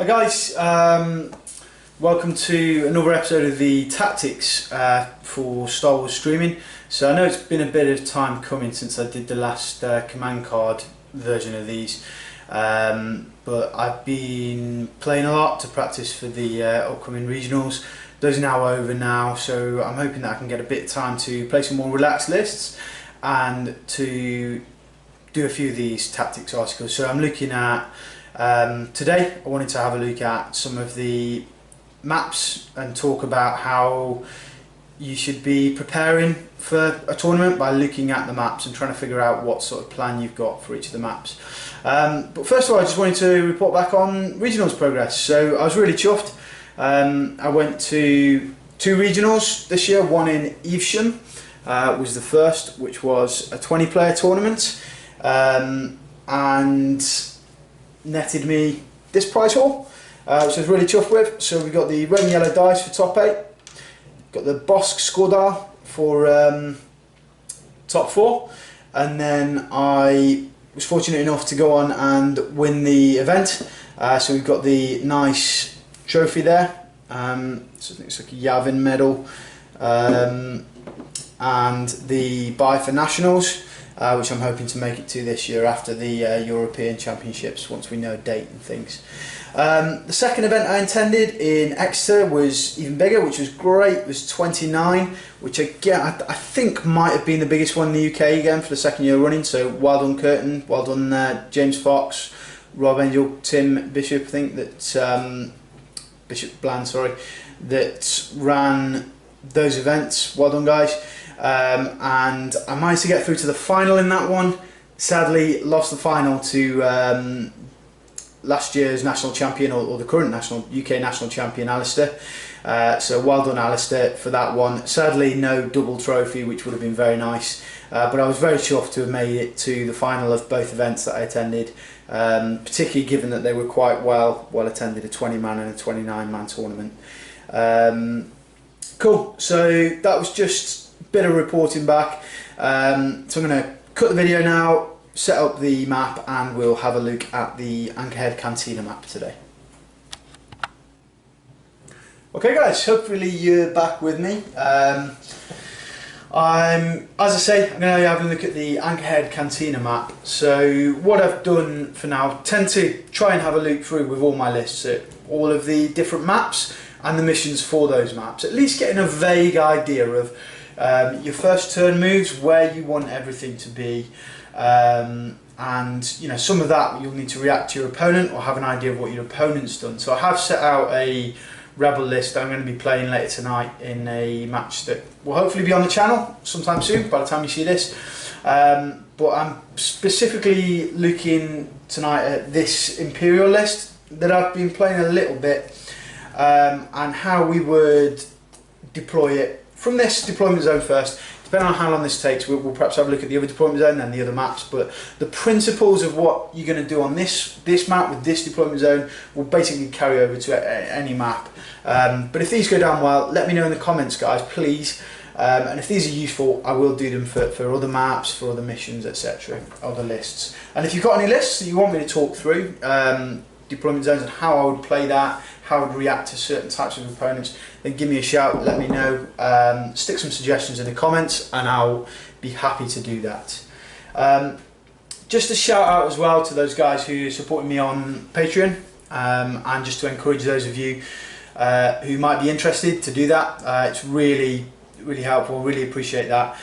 Hi guys, welcome to another episode of the tactics for Star Wars streaming. So I know it's been a bit of time coming since I did the last command card version of these, but I've been playing a lot to practice for the upcoming regionals. Those are now over now, so I'm hoping that I can get a bit of time to play some more relaxed lists and to do a few of these tactics articles. So I'm looking at today I wanted to have a look at some of the maps and talk about how you should be preparing for a tournament by looking at the maps and trying to figure out what sort of plan you've got for each of the maps. But first of all, I just wanted to report back on regionals progress. So I was really chuffed. I went to 2 regionals this year. One in Evesham was the first, which was a 20-player tournament, and netted me this prize haul, which I was really chuffed with. So we got the red and yellow dice for top 8, got the Bosk Skordar for top 4, and then I was fortunate enough to go on and win the event. So we've got the nice trophy there, so I think it's like a Yavin medal, and the buy for nationals, which I'm hoping to make it to this year after the European Championships, once we know date and things. The second event I attended in Exeter was even bigger, which was great. It was 29, which again I think might have been the biggest one in the UK again for the second year running. So well done Curtin, well done James Fox, Rob Angel, Tim Bishop, I think that Bishop Bland, sorry, that ran those events. Well done guys. And I managed to get through to the final in that one. Sadly lost the final to last year's national champion, or the current UK national champion, Alistair. So well done Alistair for that one. Sadly no double trophy, which would have been very nice, but I was very chuffed to have made it to the final of both events that I attended, particularly given that they were quite well attended, a 20-man and a 29-man tournament. Cool, so that was just a bit of reporting back. So I'm going to cut the video now, set up the map, and we'll have a look at the Anchorhead Cantina map today. Okay guys, hopefully you're back with me. As I say, I'm going to have a look at the Anchorhead Cantina map. So what I've done for now, tend to try and have a look through with all my lists at all of the different maps and the missions for those maps, at least getting a vague idea of your first turn moves, where you want everything to be, and you know, some of that you'll need to react to your opponent or have an idea of what your opponent's done. So I have set out a rebel list I'm going to be playing later tonight in a match that will hopefully be on the channel sometime soon by the time you see this, but I'm specifically looking tonight at this imperial list that I've been playing a little bit, and how we would deploy it from this deployment zone first. Depending on how long this takes, we'll perhaps have a look at the other deployment zone and the other maps, but the principles of what you're going to do on this map with this deployment zone will basically carry over to any map. But if these go down well, let me know in the comments guys, please, and if these are useful, I will do them for other maps, for other missions, etc., other lists. And if you've got any lists that you want me to talk through, deployment zones and how I would play that, how I would react to certain types of opponents, then give me a shout, let me know, stick some suggestions in the comments, and I'll be happy to do that. Just a shout out as well to those guys who are supporting me on Patreon, and just to encourage those of you who might be interested to do that. It's really helpful, really appreciate that,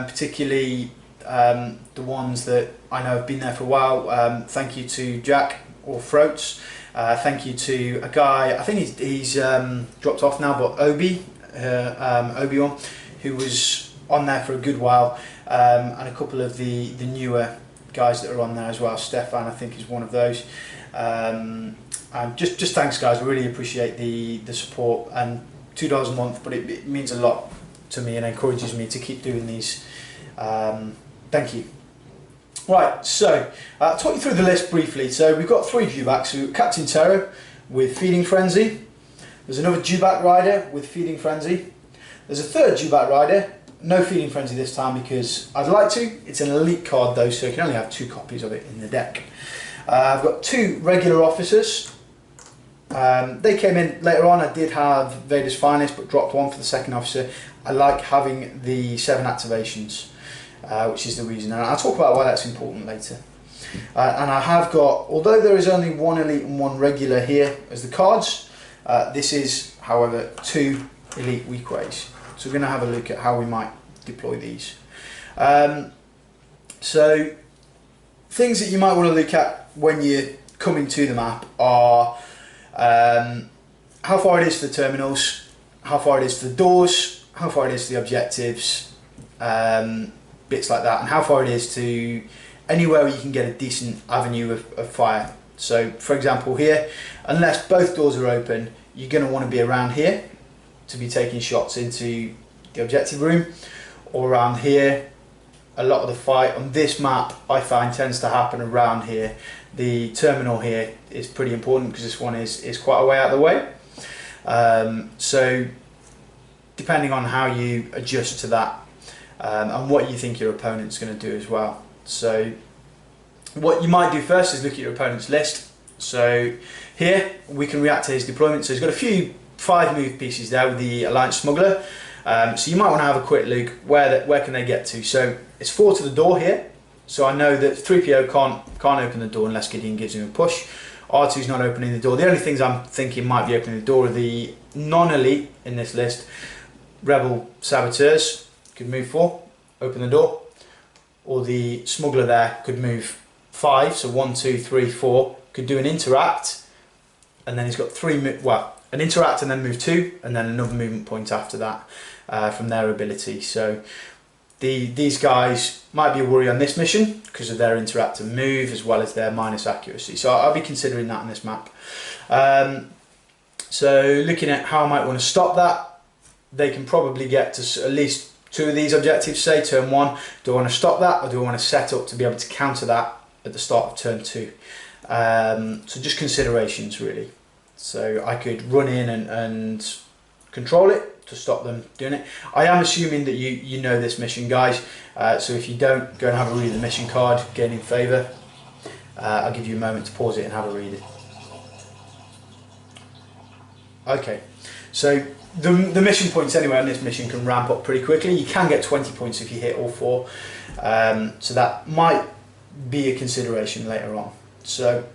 particularly the ones that I know have been there for a while. Thank you to Jack or Throats. Thank you to a guy, I think he's dropped off now, but Obi-Wan, who was on there for a good while, and a couple of the newer guys that are on there as well. Stefan, I think, is one of those. And just thanks guys, I really appreciate the support, and $2 a month, but it means a lot to me and encourages me to keep doing these. Thank you. Right, so I'll talk you through the list briefly. So we've got 3 dewbacks. So we've got Captain Terror with Feeding Frenzy. There's another dewback rider with Feeding Frenzy. There's a 3rd dewback rider, no Feeding Frenzy this time because I'd like to. It's an elite card though, so you can only have 2 copies of it in the deck. I've got 2 regular officers, They came in later on. I did have Vader's Finest, but dropped one for the second officer. I like having the 7 activations, which is the reason, and I'll talk about why that's important later. And I have got, although there is only 1 elite and 1 regular here as the cards, this is, however, 2 elite weakways. So we're going to have a look at how we might deploy these. So things that you might want to look at when you're coming to the map are how far it is to the terminals, how far it is to the doors, how far it is to the objectives, bits like that, and how far it is to anywhere where you can get a decent avenue of fire. So for example here, unless both doors are open, you're going to want to be around here to be taking shots into the objective room, or around here. A lot of the fight on this map I find tends to happen around here. The terminal here is pretty important because this one is quite a way out of the way. So depending on how you adjust to that and what you think your opponent's going to do as well. So what you might do first is look at your opponent's list. So here we can react to his deployment. So he's got a few 5 move pieces there with the Alliance Smuggler. So you might want to have a quick look where can they get to. So it's 4 to the door here. So I know that 3PO can't open the door unless Gideon gives him a push. R2's not opening the door. The only things I'm thinking might be opening the door are the non-elite in this list. Rebel Saboteurs could move 4, open the door. Or the Smuggler there could move 5, so 1, 2, 3, 4, could do an interact, and then he's got 3, well, an interact and then move 2, and then another movement point after that from their ability. So these guys might be a worry on this mission because of their interact and move as well as their minus accuracy. So I'll be considering that on this map. So looking at how I might want to stop that, they can probably get to at least 2 of these objectives, say turn 1. Do I want to stop that, or do I want to set up to be able to counter that at the start of turn 2? So just considerations really. So I could run in and control it to stop them doing it. I am assuming that you know this mission, guys. So if you don't, go and have a read of the mission card, gaining favour. I'll give you a moment to pause it and have a read. Okay, so the mission points anyway on this mission can ramp up pretty quickly. You can get 20 points if you hit all 4. So that might be a consideration later on. So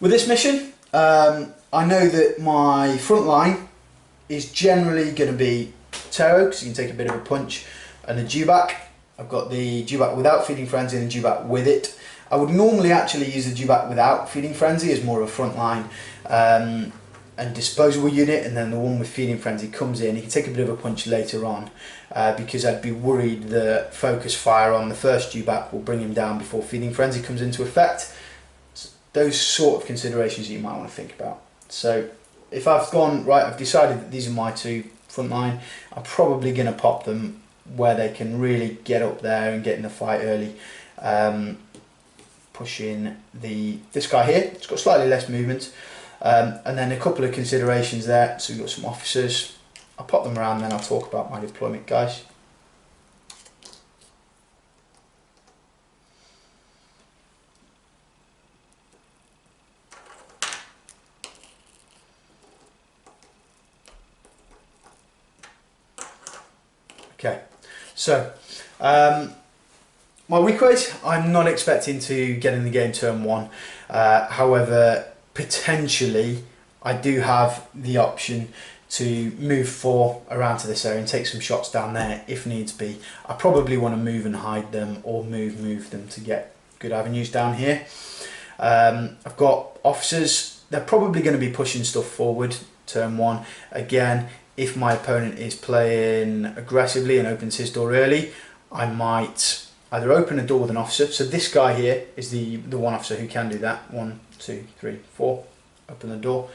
with this mission, I know that my front line is generally going to be Taro, because you can take a bit of a punch, and a Dewback. I've got the Dewback without Feeding Frenzy and the Dewback with it. I would normally actually use the Dewback without Feeding Frenzy as more of a front line and disposable unit, and then the one with Feeding Frenzy comes in. You can take a bit of a punch later on because I'd be worried that focus fire on the first Dewback will bring him down before Feeding Frenzy comes into effect. Those sort of considerations that you might want to think about. So if I've gone, right, I've decided that these are my 2 front line, I'm probably going to pop them where they can really get up there and get in the fight early. Pushing this guy here, it's got slightly less movement. And then a couple of considerations there. So we've got some officers. I'll pop them around and then I'll talk about my deployment, guys. Okay, so my weakways, I'm not expecting to get in the game turn 1. However, potentially I do have the option to move 4 around to this area and take some shots down there if needs be. I probably want to move and hide them, or move them to get good avenues down here. I've got officers. They're probably going to be pushing stuff forward turn 1. Again, if my opponent is playing aggressively and opens his door early, I might either open a door with an officer. So this guy here is the one officer who can do that. 1, 2, 3, 4. Open the door.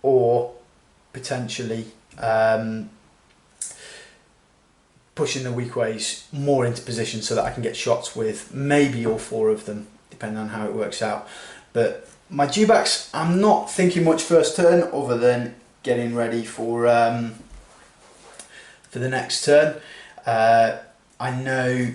Or potentially pushing the weakways more into position so that I can get shots with maybe all 4 of them, depending on how it works out. But my Dewbacks, I'm not thinking much first turn other than getting ready for the next turn. I know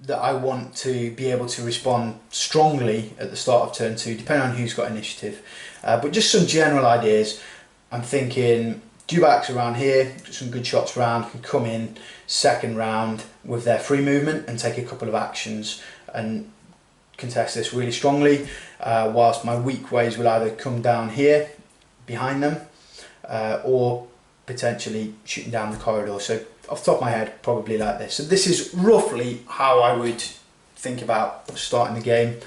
that I want to be able to respond strongly at the start of turn 2, depending on who's got initiative. But just some general ideas. I'm thinking dewbacks around here, some good shots round, can come in second round with their free movement and take a couple of actions and contest this really strongly, whilst my weak ways will either come down here behind them or potentially shooting down the corridor. So off the top of my head, probably like this. So this is roughly how I would think about starting the game.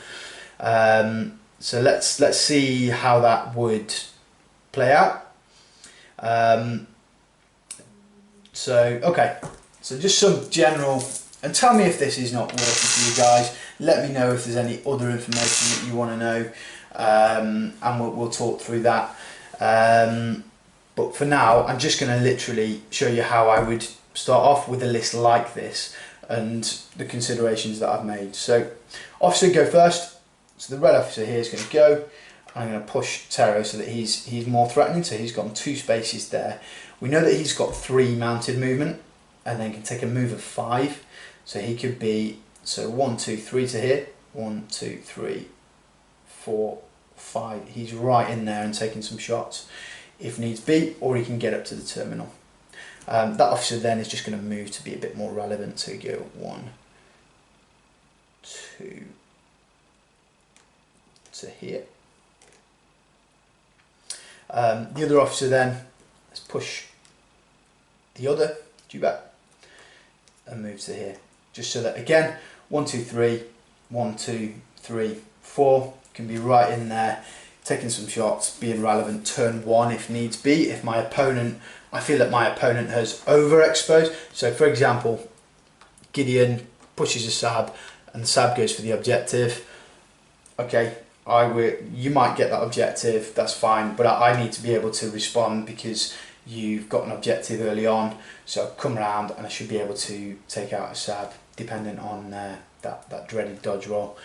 So let's see how that would play out. Okay, so just some general, and tell me if this is not working for you guys. Let me know if there's any other information that you want to know, and we'll talk through that. But for now, I'm just going to literally show you how I would start off with a list like this and the considerations that I've made. So officer go first. So the red officer here is going to go. I'm going to push Tero so that he's more threatening. So he's got 2 spaces there. We know that he's got 3 mounted movement and then can take a move of 5. So he could be, so 1, 2, 3 to here. 1, 2, 3, 4, 5. He's right in there and taking some shots if needs be, or he can get up to the terminal. That officer then is just going to move to be a bit more relevant. So go 1, 2 to here. The other officer then, let's push the other dewback and move to here, just so that again 1, 2, 3, 1, 2, 3, 4 can be right in there, taking some shots, being relevant turn 1 if needs be. If my opponent, I feel that my opponent has overexposed. So for example, Gideon pushes a Sab and the Sab goes for the objective. Okay, you might get that objective, that's fine, but I need to be able to respond because you've got an objective early on. So I'll come around and I should be able to take out a Sab dependent on that dreaded dodge roll.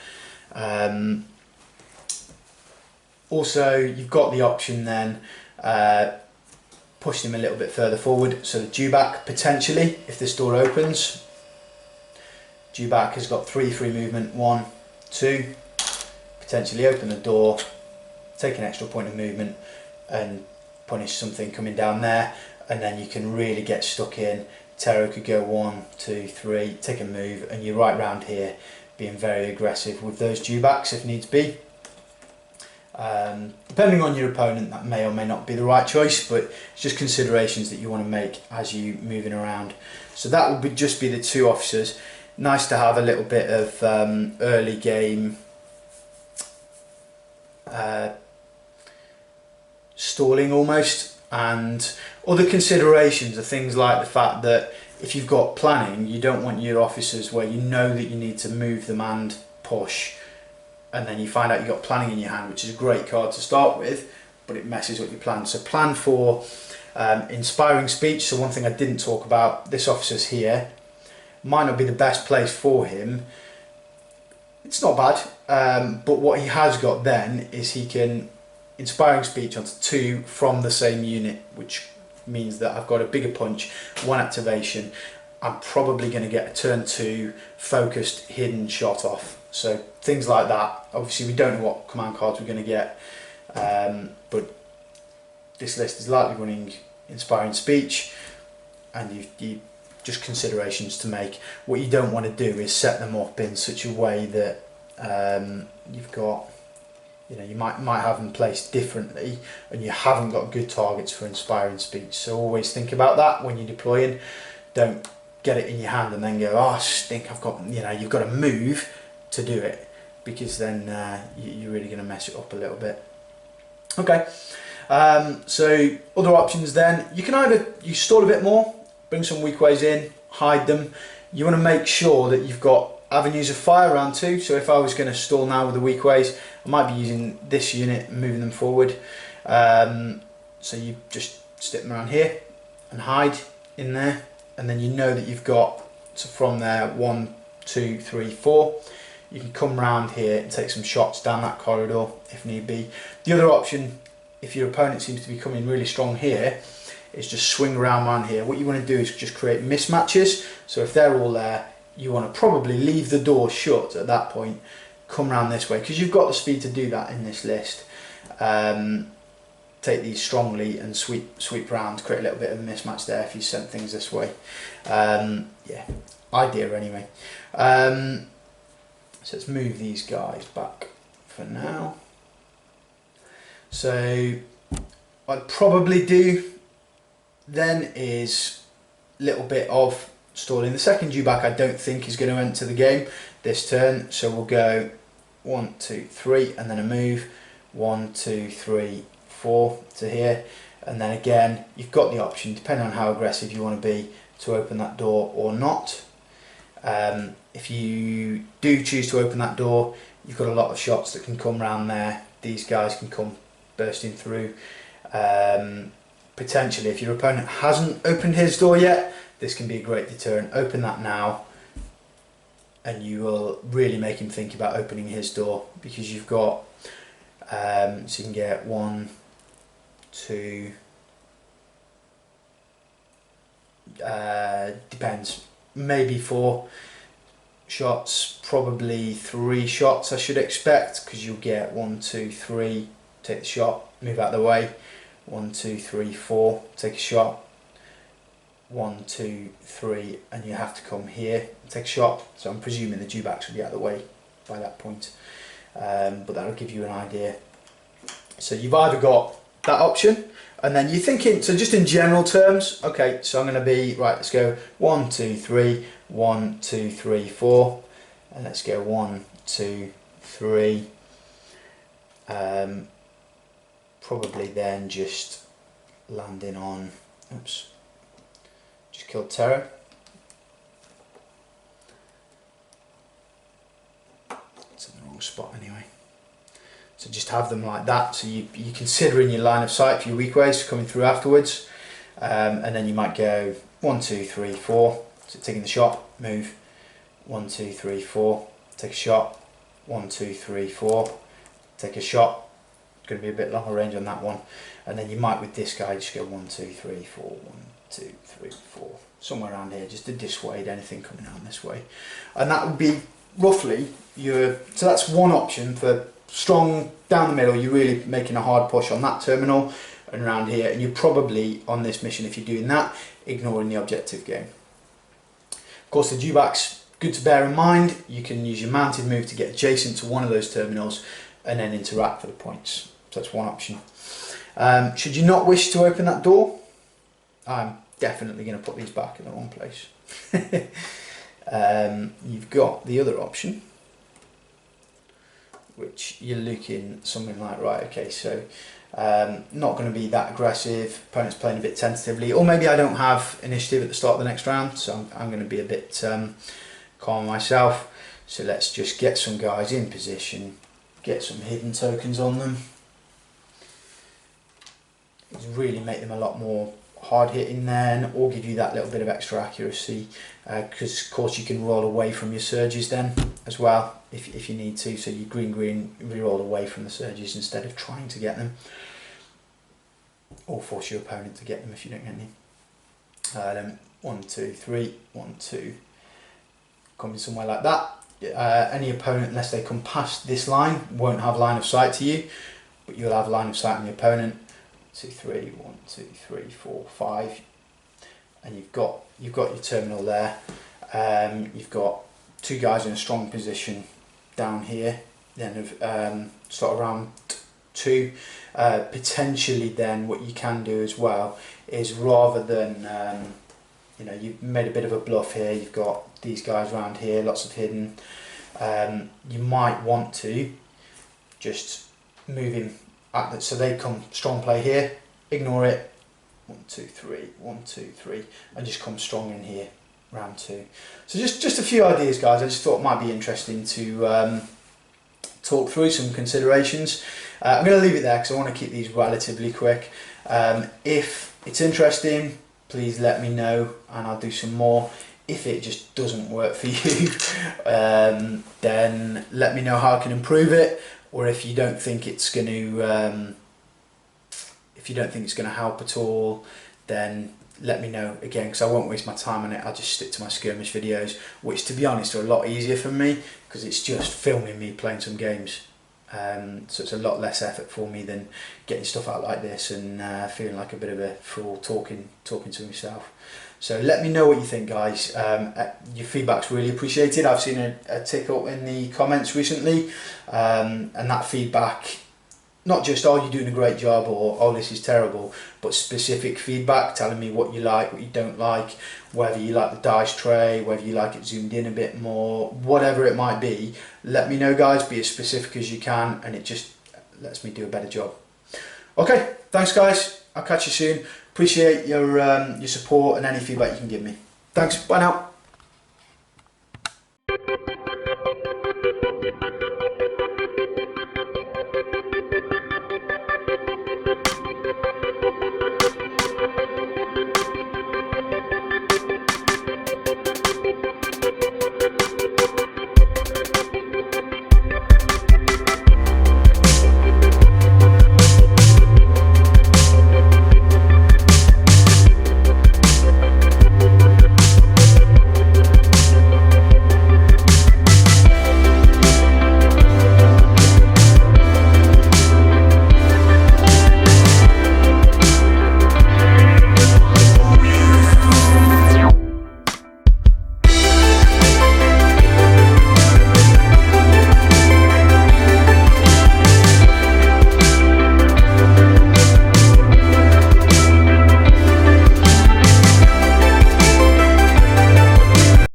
Also, you've got the option then, push him a little bit further forward. So the dewback, potentially, if this door opens, dewback has got 3 free movement, 1, 2, potentially open the door, take an extra point of movement and punish something coming down there, and then you can really get stuck in. Tero could go 1, 2, 3, take a move, and you're right round here being very aggressive with those dewbacks if needs be. Depending on your opponent, that may or may not be the right choice, but it's just considerations that you want to make as you moving around. So that would just be the 2 officers. Nice to have a little bit of early game stalling almost, and other considerations are things like the fact that if you've got planning, you don't want your officers where you know that you need to move them and push, and then you find out you've got planning in your hand, which is a great card to start with, but it messes up your plan. So plan for inspiring speech. So one thing I didn't talk about, this officer's here, might not be the best place for him. It's not bad, but what he has got then is he can inspiring speech onto 2 from the same unit, which means that I've got a bigger punch, 1 activation. I'm probably going to get a turn 2 focused hidden shot off. So things like that. Obviously we don't know what command cards we're going to get, but this list is likely running inspiring speech, and you just considerations to make. What you don't want to do is set them up in such a way that you've got, you might have them placed differently and you haven't got good targets for inspiring speech. So always think about that when you're deploying. Don't get it in your hand and then go, oh, I stink, I've got, you've got to move to do it, because then you're really going to mess it up a little bit. Okay, so other options then, you can either stall a bit more, bring some weak ways in, hide them. You want to make sure that you've got avenues of fire around too. So if I was going to stall now with the weak ways, I might be using this unit and moving them forward. So you just stick them around here and hide in there, and then you know that you've got, so from there 1, 2, 3, 4. You can come round here and take some shots down that corridor if need be. The other option, if your opponent seems to be coming really strong here, is just swing around here. What you want to do is just create mismatches. So if they're all there, you want to probably leave the door shut at that point, come around this way, because you've got the speed to do that in this list. Take these strongly and sweep around, create a little bit of a mismatch there if you sent things this way. Yeah, idea anyway. So let's move these guys back for now. So what I'd probably do then is a little bit of stalling. The second dewback I don't think is going to enter the game this turn, so we'll go 1, 2, 3 and then a move, 1, 2, 3, 4 to here, and then again you've got the option, depending on how aggressive you want to be, to open that door or not. If you do choose to open that door, you've got a lot of shots that can come around there. These guys can come bursting through. Potentially, if your opponent hasn't opened his door yet, this can be a great deterrent. Open that now and you will really make him think about opening his door, because you've got so you can get 1, 2, depends, maybe 4 shots, probably 3 shots I should expect, because you'll get 1, 2, 3, take the shot, move out of the way, 1, 2, 3, 4, take a shot, 1, 2, 3, and you have to come here and take a shot. So I'm presuming the dewbacks will be out of the way by that point, but that'll give you an idea. So you've either got that option, and then you're thinking, so just in general terms, okay, so I'm going to be, right, let's go 1, 2, 3, 1, 2, 3, 4, and let's go 1, 2, 3, probably then just landing on, oops, just killed Terror. It's in the wrong spot anyway. So just have them like that, so you consider in your line of sight for your weak ways coming through afterwards, and then you might go 1, 2, 3, 4, so taking the shot, move, 1, 2, 3, 4, take a shot, 1, 2, 3, 4, take a shot. It's going to be a bit longer range on that one, and then you might with this guy just go 1, 2, 3, 4, 1, 2, 3, 4, somewhere around here, just to dissuade anything coming down this way, and that would be roughly your. So that's one option for strong down the middle. You're really making a hard push on that terminal and around here, and you're probably on this mission, if you're doing that, ignoring the objective game. Of course, the dewbacks, good to bear in mind. You can use your mounted move to get adjacent to one of those terminals and then interact for the points. So that's one option. Should you not wish to open that door, I'm definitely going to put these back in the wrong place. You've got the other option, which you're looking something like, right, okay, so not going to be that aggressive, opponent's playing a bit tentatively, or maybe I don't have initiative at the start of the next round, so I'm going to be a bit calm myself. So let's just get some guys in position, get some hidden tokens on them. Really make them a lot more hard hitting then, or give you that little bit of extra accuracy, because of course you can roll away from your surges then as well if you need to, so you green re-roll away from the surges instead of trying to get them, or force your opponent to get them if you don't get any. Then 1, 2, 3, 1, 2, coming somewhere like that. Any opponent, unless they come past this line, won't have line of sight to you, but you'll have line of sight on the opponent. 2, 3, 1, 2, 3, 4, 5, and you've got your terminal there. You've got 2 guys in a strong position down here. Then start around 2. Potentially, then what you can do as well is, rather than you know, you've made a bit of a bluff here. You've got these guys around here, lots of hidden. You might want to just move him. So they come strong play here, ignore it, 1, 2, 3, 1, 2, 3, and just come strong in here, round 2. So just a few ideas, guys. I just thought it might be interesting to talk through some considerations. I'm going to leave it there because I want to keep these relatively quick. If it's interesting, please let me know and I'll do some more. If it just doesn't work for you, then let me know how I can improve it. Or if you don't think it's going to, help at all, then let me know again, because I won't waste my time on it. I'll just stick to my skirmish videos, which to be honest are a lot easier for me because it's just filming me playing some games. So it's a lot less effort for me than getting stuff out like this and feeling like a bit of a fool talking to myself. So let me know what you think, guys. Your feedback's really appreciated. I've seen a tick up in the comments recently, and that feedback, not just oh you're doing a great job or oh this is terrible, but specific feedback telling me what you like, what you don't like, whether you like the dice tray, whether you like it zoomed in a bit more, whatever it might be. Let me know, guys. Be as specific as you can, and it just lets me do a better job. Okay, thanks guys, I'll catch you soon. Appreciate your support and any feedback you can give me. Thanks, bye now.